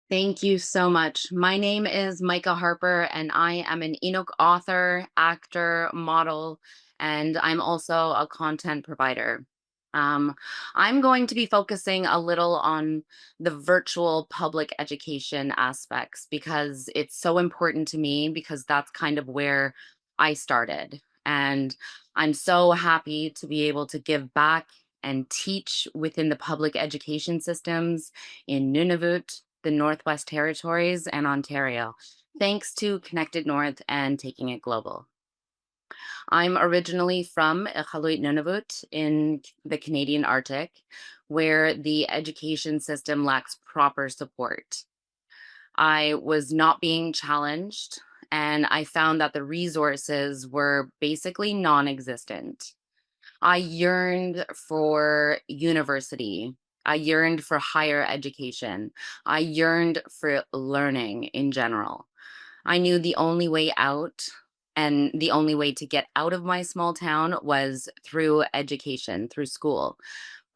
Thank you so much. My name is Maika Harper, and I am an Enoch author, actor, model, and I'm also a content provider. Um, I'm going to be focusing a little on the virtual public education aspects because it's so important to me because that's kind of where I started. And I'm so happy to be able to give back and teach within the public education systems in Nunavut, the Northwest Territories, and Ontario, thanks to Connected North and taking it global. I'm originally from Iqaluit Nunavut in the Canadian Arctic, where the education system lacks proper support. I was not being challenged, and I found that the resources were basically non existent. I yearned for university. I yearned for higher education. I yearned for learning in general. I knew the only way out and the only way to get out of my small town was through education, through school.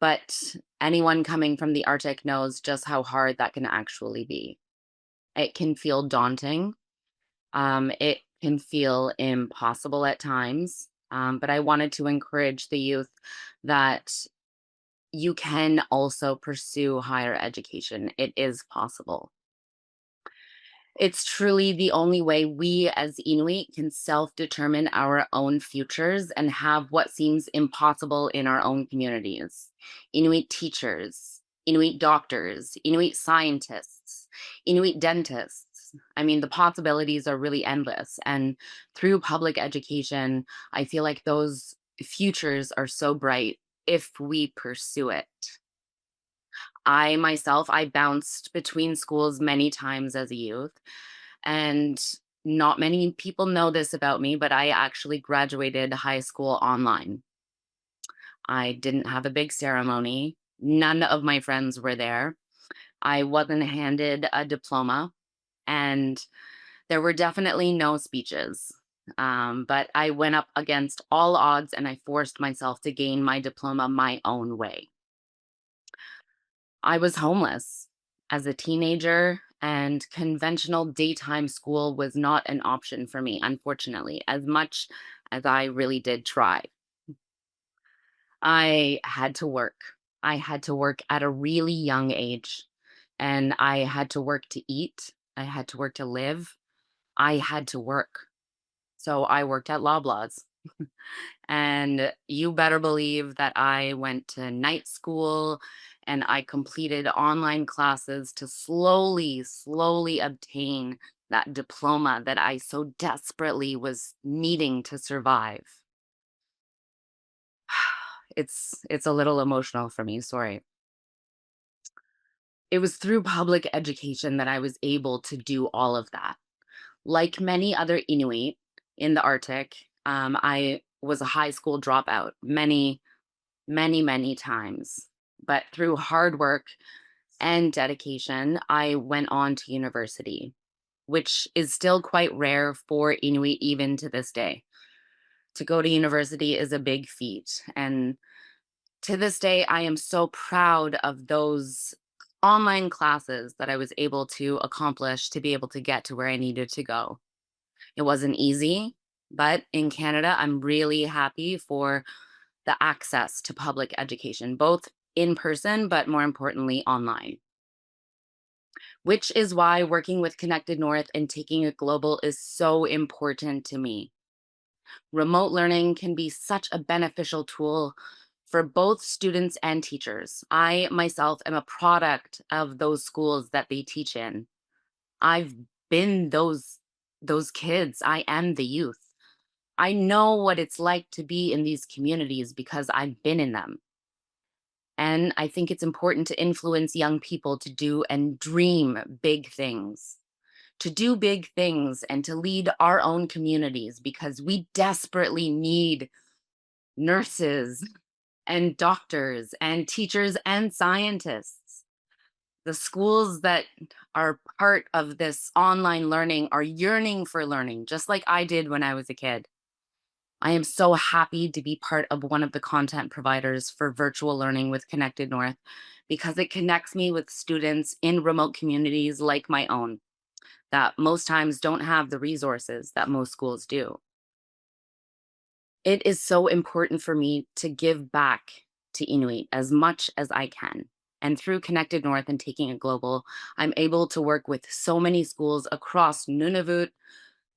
But anyone coming from the Arctic knows just how hard that can actually be. It can feel daunting. It can feel impossible at times. But I wanted to encourage the youth that you can also pursue higher education. It is possible. It's truly the only way we as Inuit can self determine our own futures and have what seems impossible in our own communities. Inuit teachers, Inuit doctors, Inuit scientists, Inuit dentists. I mean, the possibilities are really endless. And through public education, I feel like those futures are so bright if we pursue it. I bounced between schools many times as a youth, and not many people know this about me, but I actually graduated high school online. I didn't have a big ceremony. None of my friends were there. I wasn't handed a diploma, and there were definitely no speeches. But I went up against all odds and I forced myself to gain my diploma my own way. I was homeless as a teenager, and conventional daytime school was not an option for me, unfortunately, as much as I really did try. I had to work. I had to work at a really young age, and I had to work to eat. I had to work to live. I had to work. So I worked at Loblaws. And you better believe that I went to night school and I completed online classes to slowly obtain that diploma that I so desperately was needing to survive. It's a little emotional for me, sorry. It was through public education that I was able to do all of that. Like many other Inuit in the Arctic, I was a high school dropout many times. But through hard work and dedication, I went on to university, which is still quite rare for Inuit even to this day. To go to university is a big feat. And to this day, I am so proud of those online classes that I was able to accomplish to be able to get to where I needed to go. It wasn't easy, but in Canada, I'm really happy for the access to public education, both in person, but more importantly, online. Which is why working with Connected North and taking it global is so important to me. Remote learning can be such a beneficial tool for both students and teachers. I myself am a product of those schools that they teach in. I've been those kids. I am the youth. I know what it's like to be in these communities because I've been in them. And I think it's important to influence young people to do and dream big things, to do big things and to lead our own communities because we desperately need nurses and doctors and teachers and scientists. The schools that are part of this online learning are yearning for learning, just like I did when I was a kid. I am so happy to be part of one of the content providers for virtual learning with Connected North because it connects me with students in remote communities like my own that most times don't have the resources that most schools do. It is so important for me to give back to Inuit as much as I can. And through Connected North and taking it global, I'm able to work with so many schools across Nunavut,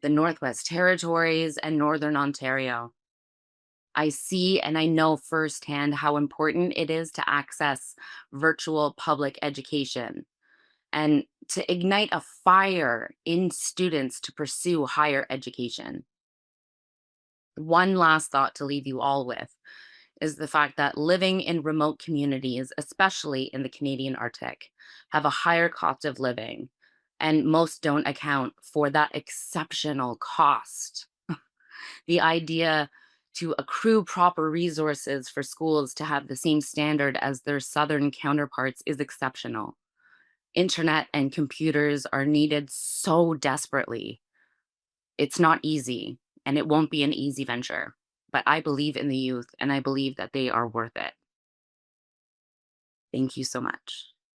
the Northwest Territories, and Northern Ontario. I see and I know firsthand how important it is to access virtual public education and to ignite a fire in students to pursue higher education. One last thought to leave you all with is the fact that living in remote communities, especially in the Canadian Arctic, have a higher cost of living, and most don't account for that exceptional cost. The idea to accrue proper resources for schools to have the same standard as their southern counterparts is exceptional. Internet and computers are needed so desperately. It's not easy, and it won't be an easy venture. But I believe in the youth, and I believe that they are worth it. Thank you so much.